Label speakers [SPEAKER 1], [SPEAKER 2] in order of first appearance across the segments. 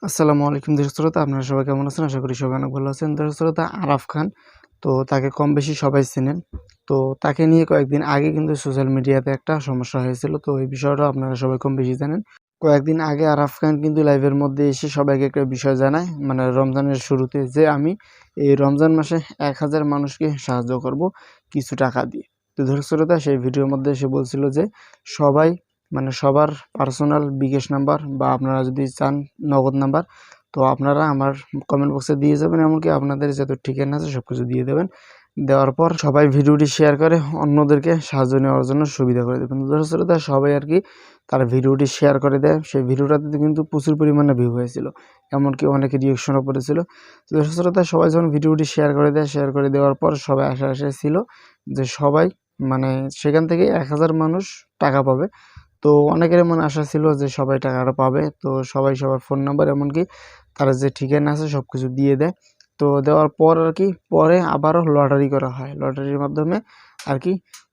[SPEAKER 1] আসসালামু আলাইকুম দর্শক শ্রোতা, আপনারা সবাই কেমন আছেন? আশা করি সবাই অনেক ভালো আছেন। দর্শক শ্রোতা, আরাফ খান, তো তাকে কম বেশি সবাই চেনেন। তো তাকে নিয়ে কয়েকদিন আগে কিন্তু সোশ্যাল মিডিয়াতে একটা সমস্যা হয়েছিল। তো এই বিষয়টা আপনারা সবাই কম বেশি জানেন। কয়েকদিন আগে আরাফ খান কিন্তু লাইভের মধ্যে এসে সবাইকে একটা বিষয় জানায়, মানে রমজানের শুরুতে, যে আমি এই রমজান মাসে ১,০০০ মানুষকে সাহায্য করব কিছু টাকা দিয়ে। তো দর্শক শ্রোতা, সেই ভিডিওর মধ্যে এসে বলছিল যে সবাই, মানে সবার পার্সোনাল বিকাশ নাম্বার বা আপনারা যদি চান নগদ নাম্বার, তো আপনারা আমার কমেন্ট বক্সে দিয়ে যাবেন, এমনকি আপনাদের যত ঠিকানা আছে সব কিছু দিয়ে দেবেন। দেওয়ার পর সবাই ভিডিওটি শেয়ার করে অন্যদেরকে সাহায্য নেওয়ার জন্য সুবিধা করে দেবেন। দর্শক শ্রোতা, সবাই আর কি তার ভিডিওটি শেয়ার করে দেয়। সেই ভিডিওটাতে কিন্তু প্রচুর পরিমাণে ভিউ হয়েছিল, এমনকি অনেকে রিয়েকশনও করেছিল। তো দর্শক শ্রোতা, সবাই যখন ভিডিওটি শেয়ার করে দেয়, শেয়ার করে দেওয়ার পর সবাই আশা ছিল যে সবাই, মানে সেখান থেকে ১,০০০ মানুষ টাকা পাবে। তো অনেকের মনে আশা ছিল যে সবাই টাকাটা পাবে। তো সবাই সবার ফোন নাম্বার, এমনকি তার যে ঠিকানা আছে সব কিছু দিয়ে দেয়। তো দেওয়ার পর আর কি পরে আবারও লটারি করা হয়। লটারির মাধ্যমে আর কি,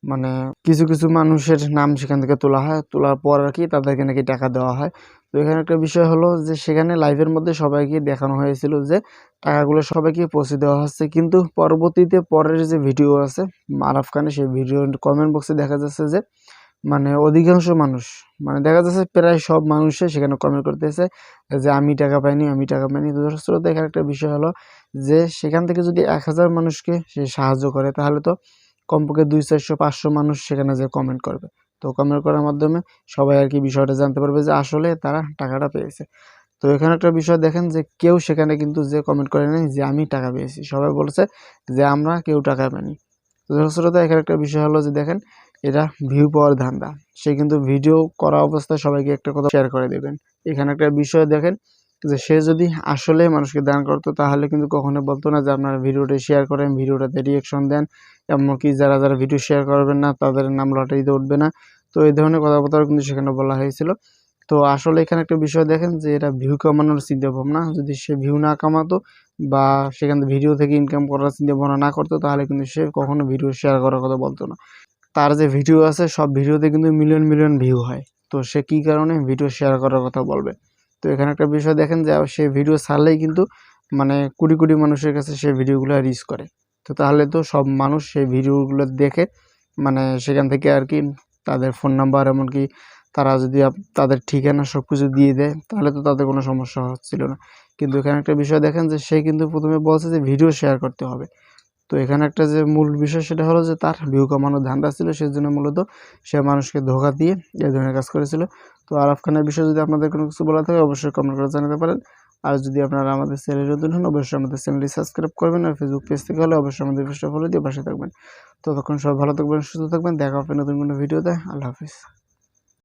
[SPEAKER 1] মানে কিছু মানুষের নাম সেখান থেকে তোলা হয়। তোলার পর আর কি তাদেরকে নাকি টাকা দেওয়া হয়। তো এখানে একটা বিষয় হলো যে সেখানে লাইভের মধ্যে সবাইকে দেখানো হয়েছিল যে টাকাগুলো সবাইকে পৌঁছে দেওয়া হচ্ছে, কিন্তু পরবর্তীতে পরের যে ভিডিও আছে আরাফ খানের, সেই ভিডিওর কমেন্ট বক্সে দেখা যাচ্ছে যে মানে অধিকাংশ মানুষ, মানে দেখা যাচ্ছে প্রায় সব মানুষে সেখানে কমেন্ট করতেছে যে আমি টাকা পাইনি, আমি টাকা পাইনি। তো দর্শক শ্রোতা, এখানে একটা বিষয় হলো যে সেখান থেকে যদি ১,০০০ মানুষকে সে সাহায্য করে, তাহলে তো কমপক্ষে ২০০, ৪০০, ৫০০ মানুষ সেখানে যে কমেন্ট করবে। তো কমেন্ট করার মাধ্যমে সবাই আর কি বিষয়টা জানতে পারবে যে আসলে তারা টাকাটা পেয়েছে। তো এখানে একটা বিষয় দেখেন যে কেউ সেখানে কিন্তু যে কমেন্ট করে নাই যে আমি টাকা পেয়েছি, সবাই বলেছে যে আমরা কেউ টাকা পাইনি। তো দর্শক শ্রোতা, এখানে একটা বিষয় হলো যে দেখেন, এটা ভিউ পাওয়ার ধান্দা। সে কিন্তু ভিডিও করা অবস্থায় সবাইকে একটা কথা শেয়ার করে দেবেন। এখানে একটা বিষয় দেখেন যে সে যদি আসলে মানুষকে দান করতো, তাহলে কিন্তু কখনো বলতো না যে আপনারা ভিডিওটা শেয়ার করেন, ভিডিওটাতে রিয়েকশন দেন, এমনকি যারা ভিডিও শেয়ার করবেন না তাদের নাম লটারিতে উঠবে না। তো এই ধরনের কথাবার্তাও কিন্তু সেখানে বলা হয়েছিল। তো আসলে এখানে একটা বিষয় দেখেন যে এটা ভিউ কামানোর চিন্তাভাবনা। যদি সে ভিউ না কামাতো বা সেখান থেকে ভিডিও থেকে ইনকাম করার চিন্তাভাবনা না করতো, তাহলে কিন্তু সে কখনো ভিডিও শেয়ার করার কথা বলতো না। তার যে ভিডিও আছে সব ভিডিওতে কিন্তু মিলিয়ন ভিউ হয়। তো সে কি কারণে ভিডিও শেয়ার করার কথা বলবে? তো এখানে একটা বিষয় দেখেন যে সে ভিডিও ছাড়লেই কিন্তু মানে কোটি মানুষের কাছে সে ভিডিওগুলো রিচ করে। তো তাহলে তো সব মানুষ সেই ভিডিওগুলো দেখে, মানে সেখান থেকে আর কি তাদের ফোন নাম্বার, এমনকি তারা যদি তাদের ঠিকানা সব কিছু দিয়ে দেয়, তাহলে তো তাদের কোনো সমস্যা হচ্ছিল না। কিন্তু এখানে একটা বিষয় দেখেন যে সে কিন্তু প্রথমে বলছে যে ভিডিও শেয়ার করতে হবে। তো এখানে একটা যে মূল বিষয় সেটা হলো যে তার ভিউ কামানোর ধান্দা ছিল, সেজন্য মূলত সে মানুষকে ধোঁকা দিয়ে এই ধরনের কাজ করেছিল। তো আরাফ খানের বিষয়ে যদি আপনাদের কোনো কিছু বলা থাকে, অবশ্যই কমেন্ট করে জানাতে পারেন। আর যদি আপনারা আমাদের চ্যানেলে নতুন হন, অবশ্যই আমাদের চ্যানেলটি সাবস্ক্রাইব করবেন। আর ফেসবুক পেজ থেকে হলে অবশ্যই আমাদের পেজটা ফলো দিয়ে পাশে থাকবেন। ততক্ষণ সবাই ভালো থাকবেন, সুস্থ থাকবেন। দেখা হবে নতুন কোনো ভিডিওতে। আল্লাহ হাফিজ।